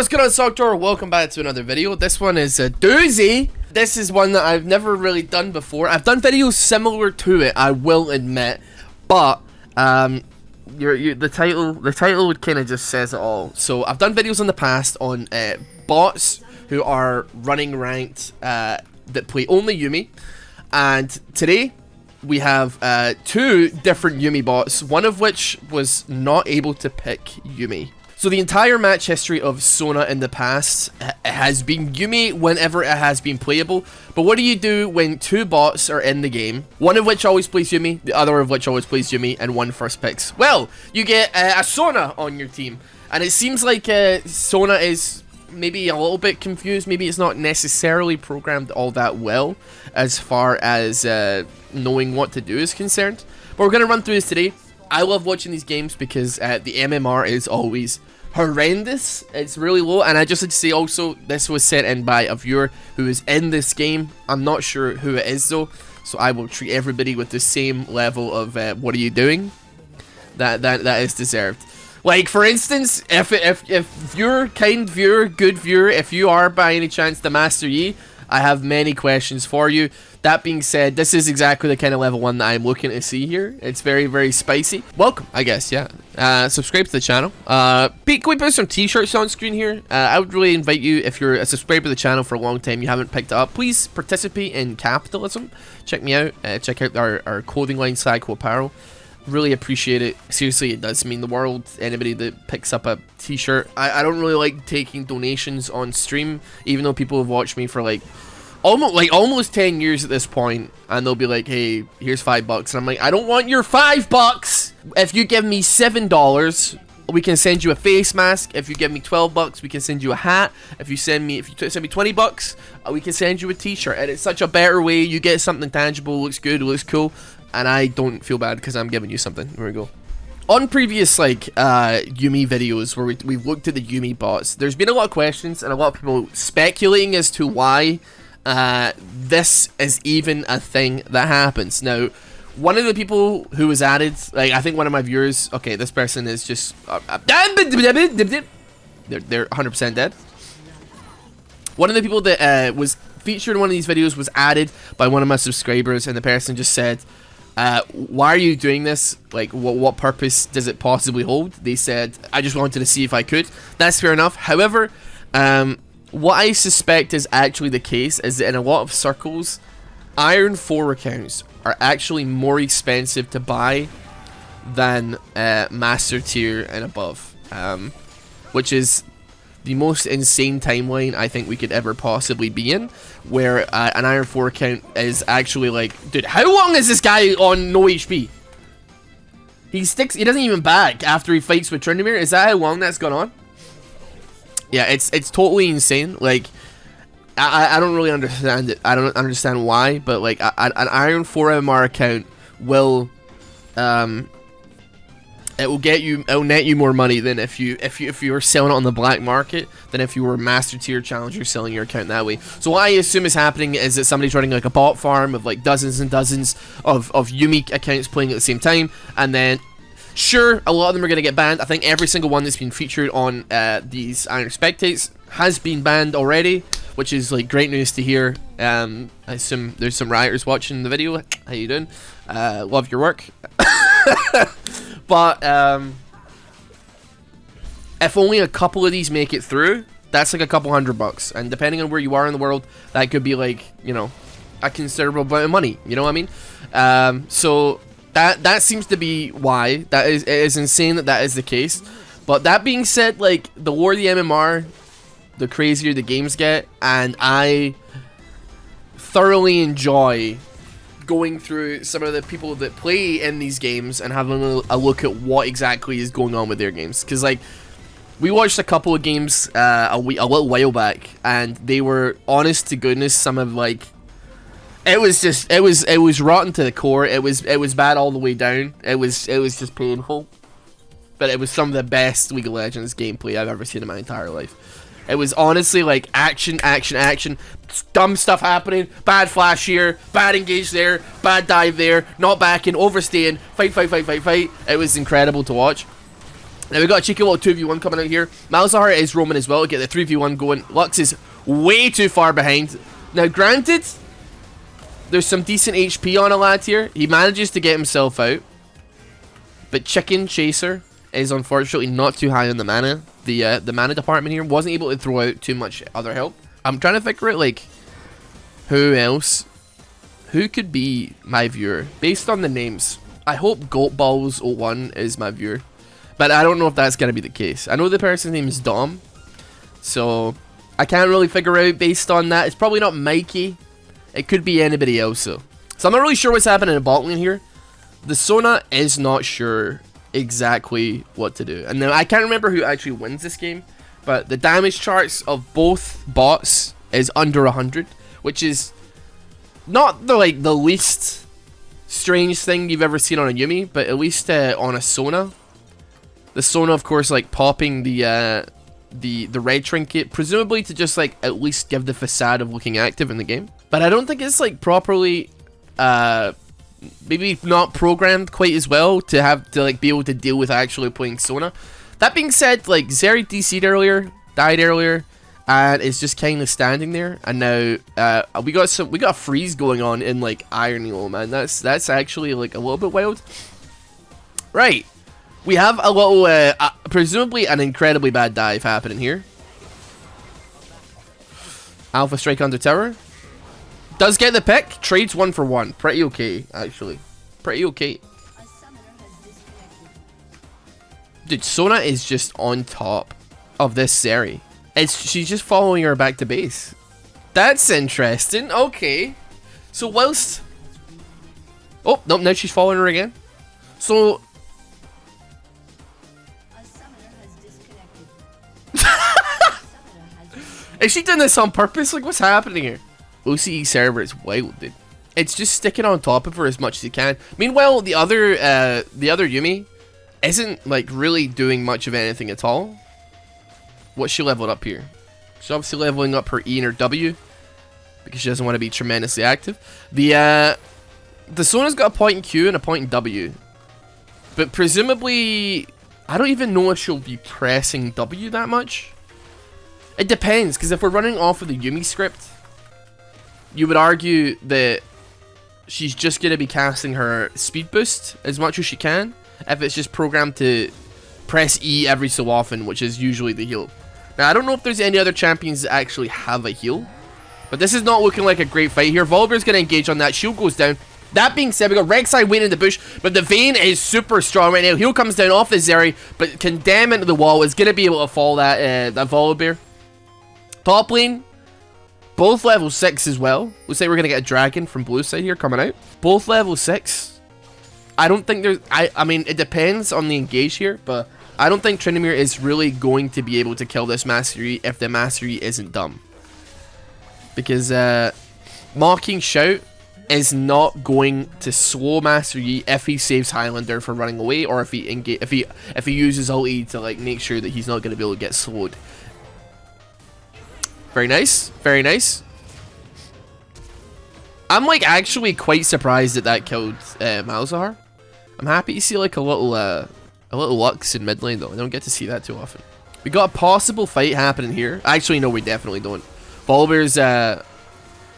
What's going on, Socktor? Welcome back to another video. This one is a doozy. This is one that I've never really done before. I've done videos similar to it, I will admit, but the title would kind of just says it all. So I've done videos in the past on bots who are running ranked that play only Yuumi, and today we have two different Yuumi bots, one of which was not able to pick Yuumi. So the entire match history of Sona in the past has been Yuumi whenever it has been playable. But what do you do when two bots are in the game, one of which always plays Yuumi, the other of which always plays Yuumi, and one first picks? Well, you get a Sona on your team. And it seems like Sona is maybe a little bit confused. Maybe it's not necessarily programmed all that well as far as knowing what to do is concerned. But we're going to run through this today. I love watching these games because the MMR is always horrendous. It's really low, and I just like to say also, this was sent in by a viewer who is in this game. I'm not sure who it is though, so I will treat everybody with the same level of what are you doing that is deserved. Like, for instance, if you're kind viewer, good viewer, if you are by any chance the Master Yi, I have many questions for you. That being said, this is exactly the kind of level 1 that I'm looking to see here. It's very, very spicy. Welcome, I guess, yeah. Subscribe to the channel. Can we put some t-shirts on screen here? I would really invite you, if you're a subscriber to the channel for a long time, you haven't picked it up, please participate in capitalism. Check me out. Check out our clothing line, Saga Apparel. Really appreciate it. Seriously, it does mean the world. Anybody that picks up a t-shirt. I don't really like taking donations on stream, even though people have watched me for like almost 10 years at this point, and they'll be like, hey, here's $5, and I'm like, I don't want your $5. If you give me $7, we can send you a face mask. If you give me $12, we can send you a hat. If you send me $20, we can send you a t-shirt. And it's such a better way. You get something tangible, looks good, looks cool, and I don't feel bad because I'm giving you something. There we go. On previous Yuumi videos where we've looked at the Yuumi bots, there's been a lot of questions and a lot of people speculating as to why this is even a thing that happens. Now, one of the people who was added, like, I think one of my viewers, okay, this person is just they're 100% dead. One of the people that was featured in one of these videos was added by one of my subscribers, and the person just said, why are you doing this? Like, what purpose does it possibly hold? They said, I just wanted to see if I could. That's fair enough. However, what I suspect is actually the case is that in a lot of circles, Iron 4 accounts are actually more expensive to buy than Master Tier and above, which is the most insane timeline I think we could ever possibly be in, where an Iron 4 account is actually like, dude, how long is this guy on no HP? He doesn't even back after he fights with Tryndamere. Is that how long that's gone on? Yeah, it's totally insane. Like, I don't really understand it. I don't understand why, but like an Iron 4 MR account will it will net you more money than if you were selling it on the black market than if you were Master Tier Challenger selling your account that way. So what I assume is happening is that somebody's running like a bot farm of like dozens and dozens of Yuumi accounts playing at the same time, and then sure, a lot of them are going to get banned. I think every single one that's been featured on these Iron Spectates has been banned already, which is like great news to hear. I assume there's some rioters watching the video. How you doing? Love your work. But if only a couple of these make it through, that's like a couple $100, and depending on where you are in the world, that could be like, you know, a considerable amount of money. You know what I mean? So that seems to be why. It is insane that is the case. But that being said, like, the lower the MMR, the crazier the games get, and I thoroughly enjoy going through some of the people that play in these games and having a look at what exactly is going on with their games. Because, like, we watched a couple of games a little while back, and they were, honest to goodness, some of, like, it was rotten to the core. It was bad all the way down. It was just painful. But it was some of the best League of Legends gameplay I've ever seen in my entire life. It was honestly like action, dumb stuff happening, bad flash here, bad engage there, bad dive there, not backing, overstaying, fight. It was incredible to watch. Now we got a cheeky little 2v1 coming out here. Malzahar is roaming as well to get the 3v1 going. Lux is way too far behind. Now granted, there's some decent HP on a lad here. He manages to get himself out. But Chicken Chaser is unfortunately not too high on the mana. The mana department here wasn't able to throw out too much other help. I'm trying to figure out like who else, who could be my viewer based on the names. I hope Goat Balls 01 is my viewer, but I don't know if that's gonna be the case. I know the person's name is Dom, so I can't really figure out based on that. It's probably not Mikey. It could be anybody else though. So I'm not really sure what's happening in bot lane here. The Sona is not sure exactly what to do. And now I can't remember who actually wins this game, but the damage charts of both bots is under 100, which is not the the least strange thing you've ever seen on a Yuumi, but at least on a Sona. The Sona, of course, like popping the red trinket, presumably to just like at least give the facade of looking active in the game. But I don't think it's like properly maybe not programmed quite as well to have to like be able to deal with actually playing Sona. That being said, like Zeri DC'd earlier, died earlier, and is just kind of standing there. And now we got a freeze going on in like Iron Eel, man. That's actually like a little bit wild. Right, we have a little presumably an incredibly bad dive happening here. Alpha Strike under tower. Does get the pick. Trades 1 for 1. Pretty okay, actually. Pretty okay. Dude, Sona is just on top of this Zeri. She's just following her back to base. That's interesting. Okay. So whilst... Oh, no, now she's following her again. So... Is she doing this on purpose? Like, what's happening here? OCE server is wild, dude. It's just sticking on top of her as much as you can. Meanwhile, the other Yuumi isn't like really doing much of anything at all. What's she leveled up here? She's obviously leveling up her E and her W because she doesn't want to be tremendously active. The Sona's got a point in Q and a point in W, but presumably I don't even know if she'll be pressing W that much. It depends, because if we're running off of the Yuumi script, you would argue that she's just going to be casting her speed boost as much as she can if it's just programmed to press E every so often, which is usually the heal. Now, I don't know if there's any other champions that actually have a heal, but this is not looking like a great fight here. Volibear's going to engage on that. Shield goes down. That being said, we got Rek'Sai waiting in the bush, but the Vayne is super strong right now. Heal comes down off the Zeri, but can dam into the wall. Is going to be able to fall that Volibear. Top lane, both level 6 as well. Looks like we're going to get a dragon from blue side here coming out. Both level 6. I don't think there's... I mean, it depends on the engage here, but I don't think Tryndamere is really going to be able to kill this Mastery if the Mastery isn't dumb. Because Mocking Shout is not going to slow Master Yi if he saves Highlander from running away, or if he uses ulti to like make sure that he's not going to be able to get slowed. Very nice, very nice. I'm like actually quite surprised that that killed Malzahar. I'm happy to see like a little Lux in mid lane though. I don't get to see that too often. We got a possible fight happening here. Actually, no, we definitely don't. Volibear's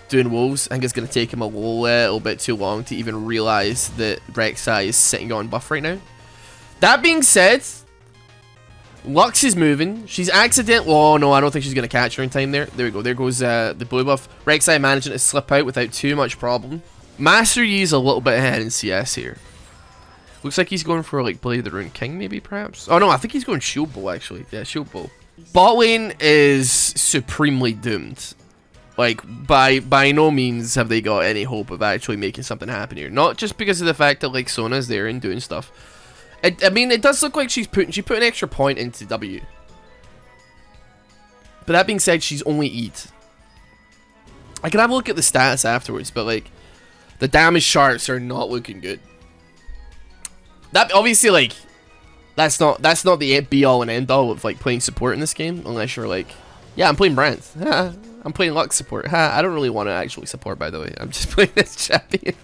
doing wolves. I think it's going to take him a little bit too long to even realize that Rek'Sai is sitting on buff right now. That being said, Lux is moving. She's accidentally... Oh, no, I don't think she's going to catch her in time there. There we go. There goes the blue buff. Rek'Sai managing to slip out without too much problem. Master Yi's a little bit ahead in CS here. Looks like he's going for, like, Blade of the Rune King, maybe, perhaps? Oh, no, I think he's going Shield Bow, actually. Yeah, Shield Bow. Bot lane is supremely doomed. Like, by no means have they got any hope of actually making something happen here. Not just because of the fact that, like, Sona's there and doing stuff. I mean, it does look like she put an extra point into W. But that being said, she's only EAT. I can have a look at the stats afterwards, but, like, the damage charts are not looking good. That, obviously, like, that's not the be-all and end-all of, like, playing support in this game, unless you're, like, yeah, I'm playing Brand. I'm playing Lux support. I don't really want to actually support, by the way. I'm just playing this champion.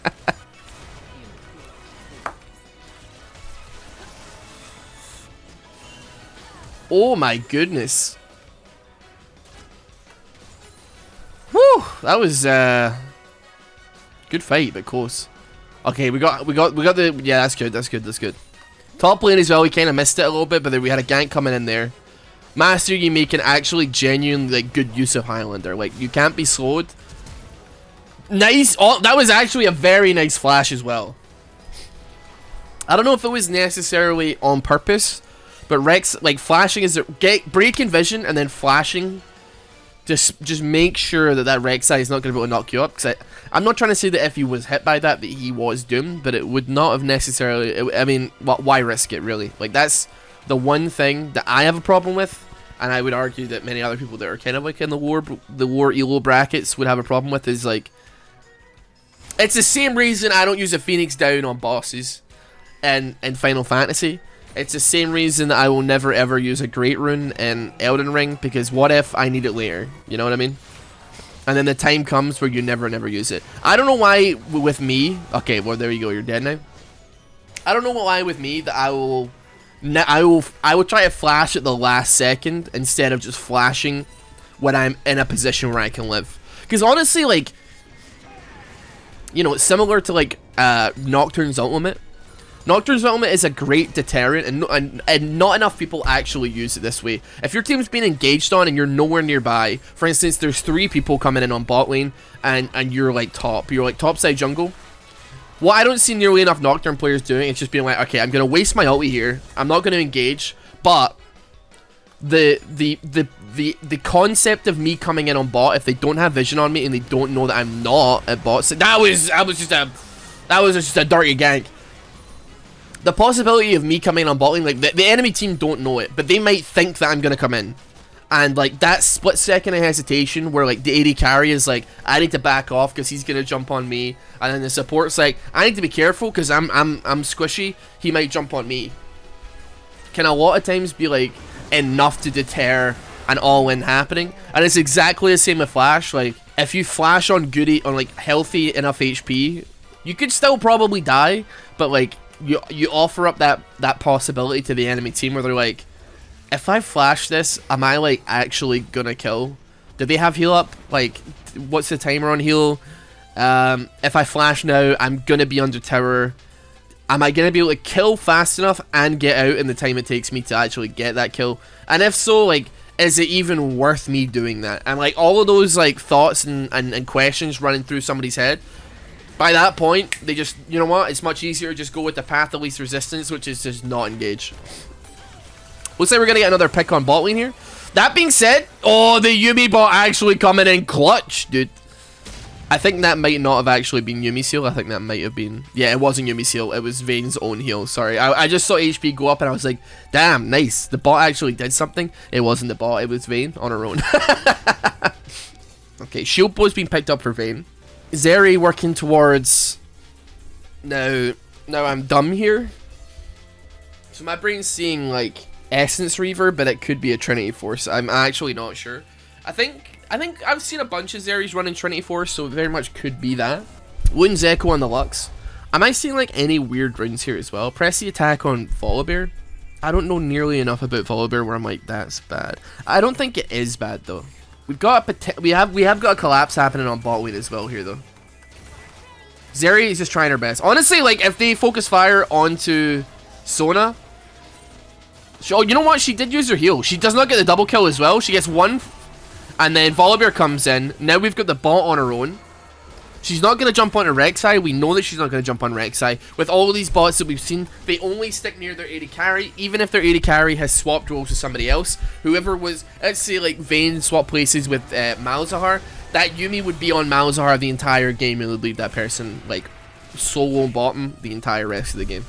Oh my goodness. Woo! That was good fight, but close. Okay, we got the, yeah, that's good, that's good, that's good. Top lane as well, we kind of missed it a little bit, but then we had a gank coming in there. Master Yi making actually genuinely like good use of Highlander. Like, you can't be slowed. Nice. Oh, that was actually a very nice flash as well. I don't know if it was necessarily on purpose, but Rex, like, flashing is breaking vision and then flashing. Just make sure that that Rek'Sai is not going to be able to knock you up. Because I'm not trying to say that if he was hit by that he was doomed, but it would not have necessarily. I mean, why risk it really? Like, that's the one thing that I have a problem with, and I would argue that many other people that are kind of like in the war elo brackets would have a problem with, is like, it's the same reason I don't use a Phoenix down on bosses in Final Fantasy. It's the same reason that I will never ever use a Great Rune in Elden Ring, because what if I need it later? You know what I mean? And then the time comes where you never use it. I don't know why with me. Okay, well there you go. You're dead now. I don't know why with me that I will try to flash at the last second instead of just flashing when I'm in a position where I can live. Because honestly, like, you know, it's similar to like Nocturne's ultimate. Nocturne's ultimate is a great deterrent, and not enough people actually use it this way. If your team's being engaged on and you're nowhere nearby, for instance, there's 3 people coming in on bot lane, and you're like top side jungle. What I don't see nearly enough Nocturne players doing is just being like, okay, I'm gonna waste my ulti here. I'm not gonna engage, but the concept of me coming in on bot, if they don't have vision on me and they don't know that I'm not at bot, so that was just a dirty gank. The possibility of me coming in on bot lane, like, the enemy team don't know it, but they might think that I'm gonna come in. And, like, that split second of hesitation where, like, the AD carry is like, I need to back off because he's gonna jump on me. And then the support's like, I need to be careful because I'm squishy. He might jump on me. Can a lot of times be, like, enough to deter an all-in happening. And it's exactly the same with Flash. Like, if you flash on like, healthy enough HP, you could still probably die, but, like, you offer up that possibility to the enemy team where they're like, if I flash this, am I like actually gonna kill? Do they have heal up? Like, what's the timer on heal? If I flash now, I'm gonna be under tower. Am I gonna be able to kill fast enough and get out in the time it takes me to actually get that kill? And if so, like, is it even worth me doing that? And like all of those like thoughts and questions running through somebody's head. By that point, they just, you know what, it's much easier to just go with the path of least resistance, which is just not engage. Looks like we're going to get another pick on bot lane here. That being said, oh, the Yuumi bot actually coming in clutch, dude. I think that might not have actually been Yuumi's heal. I think that might have been, yeah, it wasn't Yuumi's heal. It was Vayne's own heal, sorry. I just saw HP go up and I was like, damn, nice. The bot actually did something. It wasn't the bot, it was Vayne on her own. Okay, shield bow's been picked up for Vayne. Zeri working towards... Now I'm dumb here. So my brain's seeing like Essence Reaver, but it could be a Trinity Force. I'm actually not sure. I think I've seen a bunch of Zeris running Trinity Force, so it very much could be that. Wound's Echo on the Lux. Am I seeing like any weird runes here as well? Press the attack on Volibear. I don't know nearly enough about Volibear where I'm like, that's bad. I don't think it is bad though. We have got a collapse happening on bot lane as well here though. Zeri is just trying her best. Honestly, like if they focus fire onto Sona, oh, you know what? She did use her heal. She does not get the double kill as well. She gets one, and then Volibear comes in. Now we've got the bot on her own. She's not going to jump onto Rek'Sai. We know that she's not going to jump on Rek'Sai. With all of these bots that we've seen, they only stick near their AD carry, even if their AD carry has swapped roles with somebody else. Whoever was, let's say, like Vayne swap places with Malzahar, that Yuumi would be on Malzahar the entire game and would leave that person, like, solo bottom the entire rest of the game.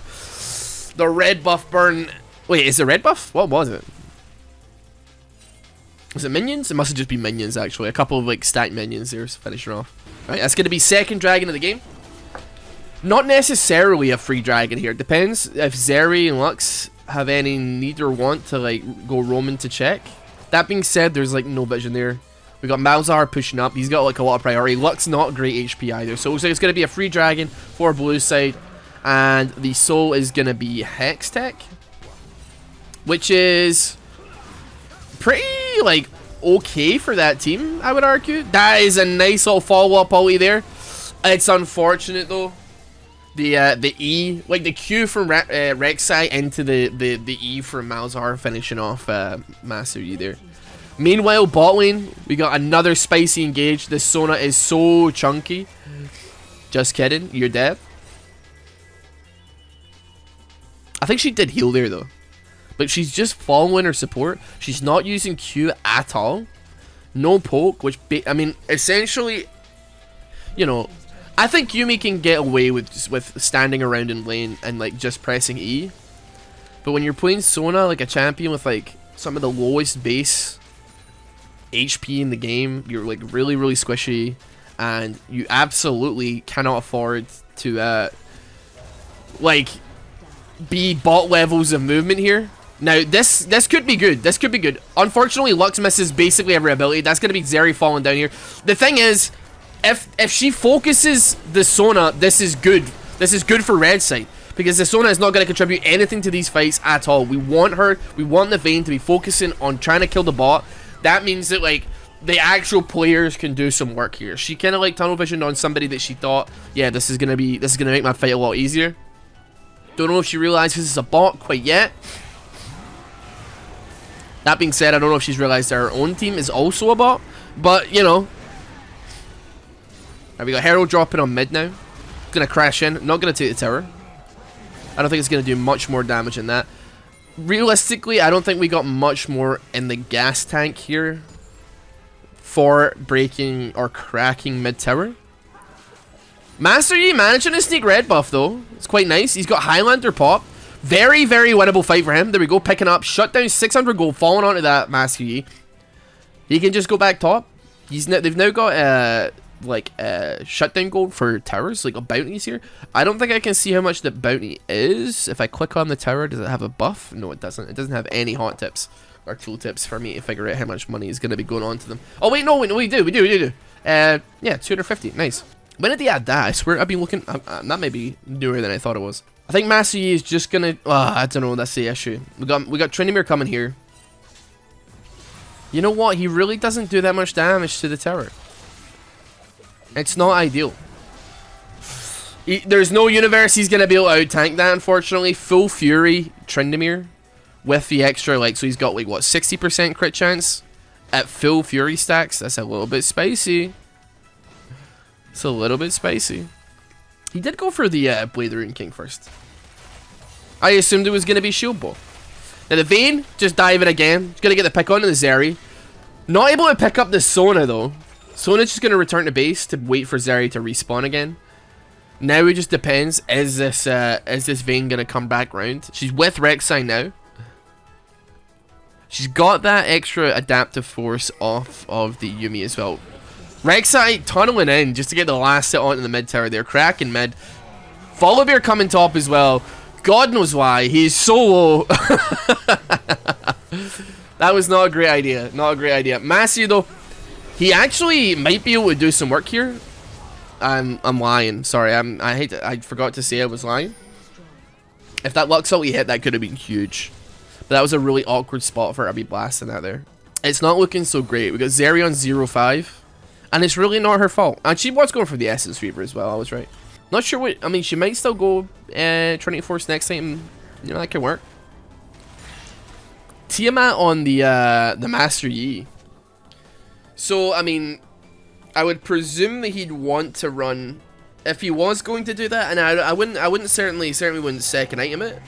The red buff burn... Wait, is it red buff? What was it? Was it minions? It must have just been minions, actually. A couple of, like, stacked minions there to finish her off. Right, that's going to be second dragon of the game. Not necessarily a free dragon here. It depends if Zeri and Lux have any need or want to, like, go Roman to check. That being said, there's, like, no vision there. We got Malzahar pushing up. He's got, like, a lot of priority. Lux not great HP either. So it looks like it's going to be a free dragon for blue side. And the soul is going to be Hex Tech, which is pretty, like, okay for that team, I would argue. That is a nice little follow-up ulti there. It's unfortunate, though. The E, like the Q from Rek'Sai into the E from Malzahar finishing off Master Yi there. Meanwhile, bot lane, we got another spicy engage. This Sona is so chunky. Just kidding, you're dead. I think she did heal there though. But she's just following her support. She's not using Q at all. No poke, which, I mean, essentially, you know, I think Yuumi can get away with standing around in lane and like just pressing E. But when you're playing Sona, like a champion with like some of the lowest base HP in the game, you're like really squishy, and you absolutely cannot afford to like be bot levels of movement here. Now this could be good. This could be good. Unfortunately, Lux misses basically every ability. That's gonna be Zeri falling down here. The thing is, if she focuses the Sona, this is good. This is good for red side, because the Sona is not going to contribute anything to these fights at all. We want her, we want the Vayne to be focusing on trying to kill the bot. That means that like the actual players can do some work here. She kind of like tunnel visioned on somebody that she thought, yeah, this is gonna make my fight a lot easier. Don't know if she realizes it's a bot quite yet. That being said, I don't know if she's realized that her own team is also a bot, but you know. Right, we got Herald dropping on mid now. Gonna crash in. Not gonna take the tower. I don't think it's gonna do much more damage than that. Realistically, I don't think we got much more in the gas tank here for breaking or cracking mid tower. Master Yi managing to sneak red buff though. It's quite nice. He's got Highlander pop. Very winnable fight for him. There we go, picking up. Shut down 600 gold, falling onto that Master Yi. He can just go back top. They've now got like shutdown gold for towers, like bounties here. I don't think I can see how much the bounty is. If I click on the tower, does it have a buff? No, it doesn't. It doesn't have any hot tips or tool tips for me to figure out how much money is going to be going on to them. Oh wait, no, we do. Yeah, 250. Nice. When did they add that? I swear I've been looking. That may be newer than I thought it was. I think Master Yi is just gonna. I don't know. That's the issue. We got Tryndamere coming here. You know what? He really doesn't do that much damage to the tower. It's not ideal. There's no universe he's gonna be able to out-tank that, unfortunately. Full Fury Tryndamere with the extra, like, so he's got like what, 60% crit chance at full Fury stacks. That's a little bit spicy. It's a little bit spicy. He did go for the Blade of the Rune King first. I assumed it was gonna be Shield Ball. Now the Vayne, just dive it again. He's gonna get the pick on the Zeri. Not able to pick up the Sona though. Sona's just gonna return to base to wait for Zeri to respawn again. Now it just depends. Is this Vayne gonna come back round? She's with Rek'Sai now. She's got that extra adaptive force off of the Yuumi as well. Rek'Sai tunneling in just to get the last hit onto the mid tower there. Cracking mid. Follow Bear coming top as well. God knows why. He's so low. That was not a great idea. Not a great idea. Massey though, he actually might be able to do some work here. I'm lying. Sorry. I forgot to say I was lying. If that Lux ult he hit, that could have been huge. But that was a really awkward spot for her to be blasting that there. It's not looking so great. We got Zeri on 0-5. And it's really not her fault. And she was going for the Essence Fever as well. I was right. Not sure what. I mean, she might still go Trinity Force next time. You know, that could work. Tiamat on the Master Yi. So, I mean, I would presume that he'd want to run if he was going to do that. And I wouldn't certainly wouldn't second item it.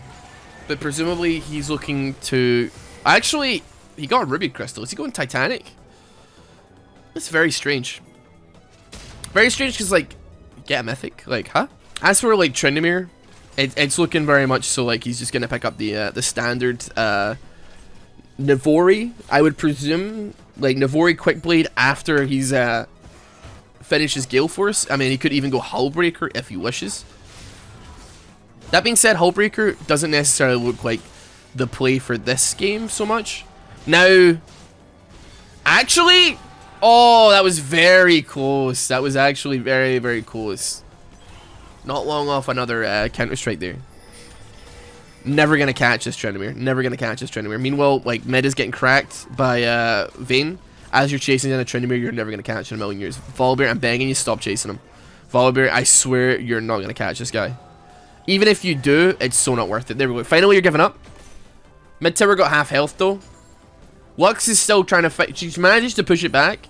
But presumably he's looking to. Actually, he got a Ruby Crystal. Is he going Titanic? That's very strange. Very strange because, like, get a mythic. Like, huh? As for, like, Tryndamere, it's looking very much so like he's just going to pick up the standard Navori. I would presume, like, Navori Quick Blade after he's finishes Gale Force. I mean, he could even go Hullbreaker if he wishes. That being said, Hullbreaker doesn't necessarily look like the play for this game so much. Now, actually... Oh, that was very close. That was actually very close. Not long off another counter strike there. Never gonna catch this Tryndamere. Never gonna catch this Tryndamere. Meanwhile, like, mid is getting cracked by Vayne. As you're chasing down a Tryndamere, you're never gonna catch in a million years. Volibear, I'm begging you, stop chasing him. Volibear, I swear you're not gonna catch this guy. Even if you do, it's so not worth it. There we go. Finally, you're giving up. Mid tower got half health though. Lux is still trying to fight. She's managed to push it back.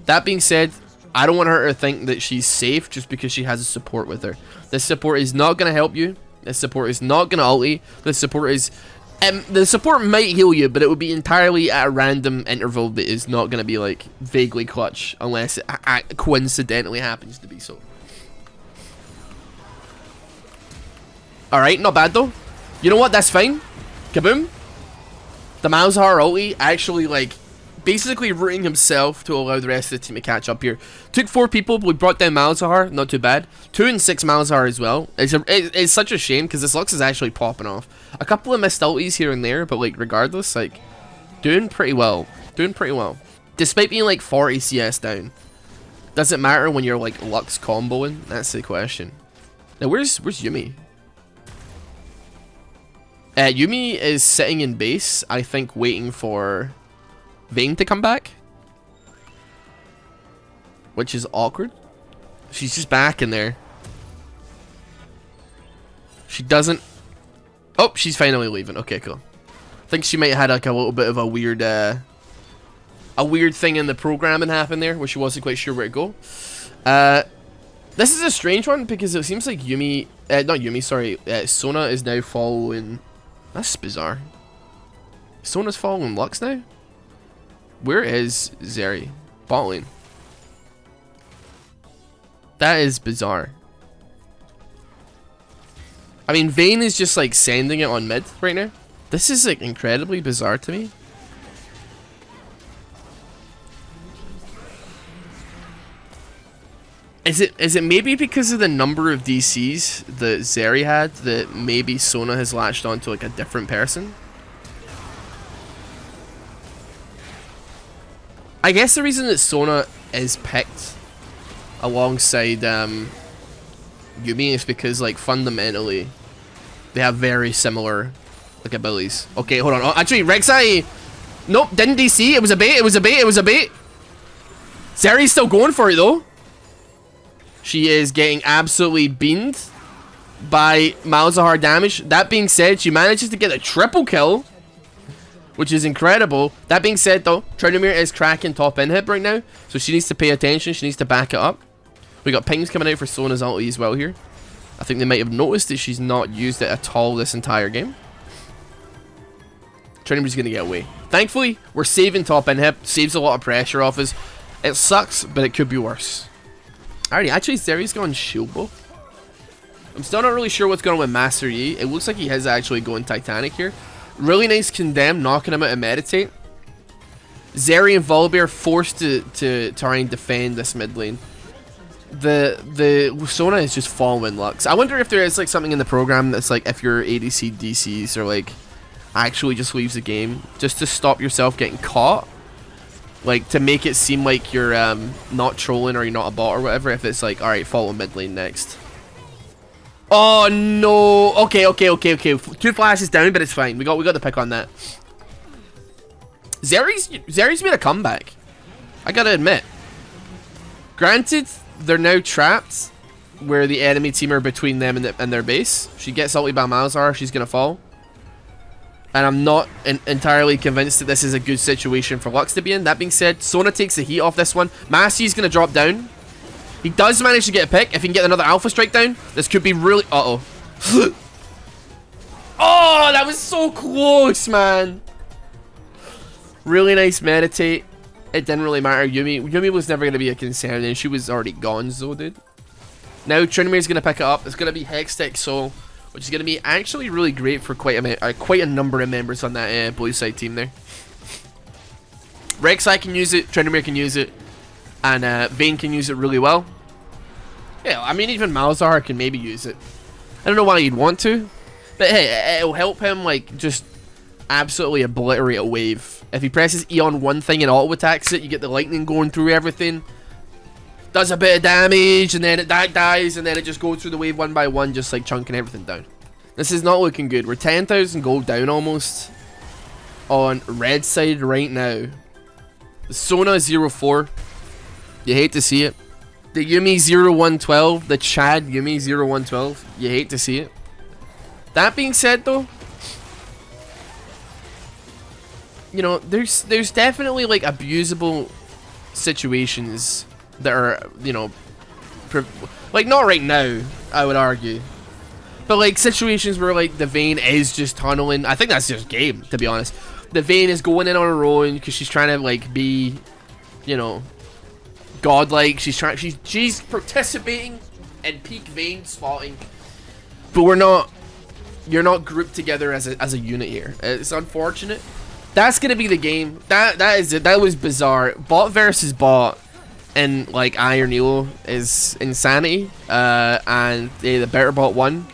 That being said, I don't want her to think that she's safe just because she has a support with her. This support is not gonna help you. This support is not gonna ulti. This support is... the support might heal you, but it would be entirely at a random interval that is not gonna be like vaguely clutch unless it coincidentally happens to be so. Alright, not bad though. You know what? That's fine. Kaboom. The Malzahar ulti actually, like, basically rooting himself to allow the rest of the team to catch up here. Took 4 people, but we brought down Malzahar. Not too bad. 2 and 6 Malzahar as well. It's such a shame because this Lux is actually popping off. A couple of missed ultis here and there, but, like, regardless, like, doing pretty well. Doing pretty well. Despite being, like, 40 CS down. Doesn't matter when you're, like, Lux comboing. That's the question. Now, where's Yuumi? Yuumi is sitting in base, I think, waiting for Vayne to come back, which is awkward. She's just back in there. She doesn't... Oh, she's finally leaving. Okay, cool. I think she might have had like a little bit of a weird thing in the programming happen there, where she wasn't quite sure where to go. This is a strange one because it seems like Yuumi, not Yuumi, sorry, Sona is now following... That's bizarre. Sona's following Lux now? Where is Zeri? Bot lane. That is bizarre. I mean, Vayne is just like sending it on mid right now. This is like incredibly bizarre to me. Is it maybe because of the number of DCs that Zeri had that maybe Sona has latched onto like a different person? I guess the reason that Sona is picked alongside Yuumi is because like fundamentally they have very similar like abilities. Okay, hold on. Oh, actually, Rek'Sai, nope, didn't DC. It was a bait. It was a bait. It was a bait. Zeri's still going for it though. She is getting absolutely beamed by Malzahar damage. That being said, she manages to get a triple kill, which is incredible. That being said though, Tryndamere is cracking top inhib right now, so she needs to pay attention. She needs to back it up. We got pings coming out for Sona's ulti as well here. I think they might have noticed that she's not used it at all this entire game. Tryndamere's going to get away. Thankfully, we're saving top inhib. Saves a lot of pressure off us. It sucks, but it could be worse. Alrighty, actually, Zeri's gone shield bow. I'm still not really sure what's going on with Master Yi. It looks like he is actually going Titanic here. Really nice condemn, knocking him out of meditate. Zeri and Volibear forced to try and defend this mid lane. The Sona is just following Lux. I wonder if there is like something in the program that's like if your ADC DCs or like actually just leaves the game just to stop yourself getting caught. Like, to make it seem like you're not trolling or you're not a bot or whatever, if it's like, alright, follow mid lane next. Oh, no. Okay. 2 flashes down, but it's fine. We got the pick on that. Zeri's made a comeback. I gotta admit. Granted, they're now trapped where the enemy team are between them and their base. She gets ulti by Malzahar, she's gonna fall. And I'm not entirely convinced that this is a good situation for Lux to be in. That being said, Sona takes the heat off this one. Massey's going to drop down. He does manage to get a pick. If he can get another alpha strike down, this could be really... Uh-oh. Oh, that was so close, man. Really nice meditate. It didn't really matter. Yuumi was never going to be a concern, and she was already gone, so dude. Now, Tryndamere's going to pick it up. It's going to be Hextech Soul, which is going to be actually really great for quite a number of members on that blue side team there. Rek'Sai can use it, Tryndamere can use it, and Vayne can use it really well. Yeah, I mean, even Malzahar can maybe use it. I don't know why you'd want to, but hey, it'll help him, like, just absolutely obliterate a wave. If he presses E on one thing and auto-attacks it, you get the lightning going through everything. Does a bit of damage, and then it dies, and then it just goes through the wave one by one, just like chunking everything down. This is not looking good. We're 10,000 gold down almost on red side right now. The Sona 04. You hate to see it. The Yuumi 0112. The Chad Yuumi 0112. You hate to see it. That being said though, you know, there's definitely like abusable situations that are, you know, like not right now, I would argue. But like situations where like the Vayne is just tunneling. I think that's just game, to be honest. The Vayne is going in on her own because she's trying to like be, you know, godlike. She's participating in peak Vayne spotting. But we're not. You're not grouped together as a unit here. It's unfortunate. That's gonna be the game. That is it. That was bizarre. Bot versus bot in like Iron Elo is insanity. And the better bot won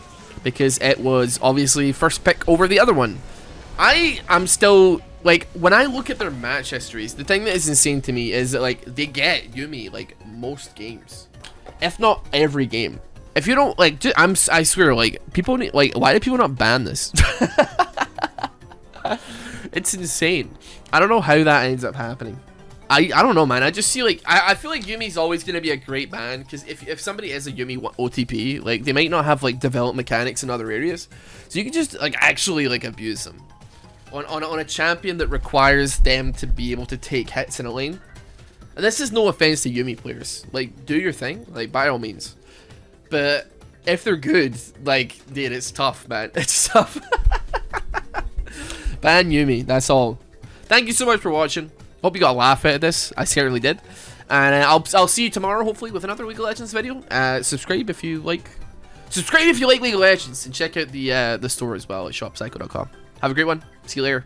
because it was obviously first pick over the other one. I'm still like, when I look at their match histories, the thing that is insane to me is that like they get Yuumi like most games, if not every game. If you don't like, I swear, like people need, like, why do people not ban this? It's insane. I don't know how that ends up happening. I don't know, man. I just see like I feel like Yumi's always gonna be a great ban because if somebody is a Yuumi OTP, like they might not have like developed mechanics in other areas, so you can just like actually like abuse them on a champion that requires them to be able to take hits in a lane. And this is no offense to Yuumi players. Like, do your thing, like by all means. But if they're good, like, dude, it's tough, man. It's tough. Ban Yuumi, that's all. Thank you so much for watching. Hope you got a laugh out of this. I certainly did. And I'll see you tomorrow, hopefully, with another League of Legends video. Subscribe if you like. Subscribe if you like League of Legends, and check out the store as well at shopsycho.com. Have a great one. See you later.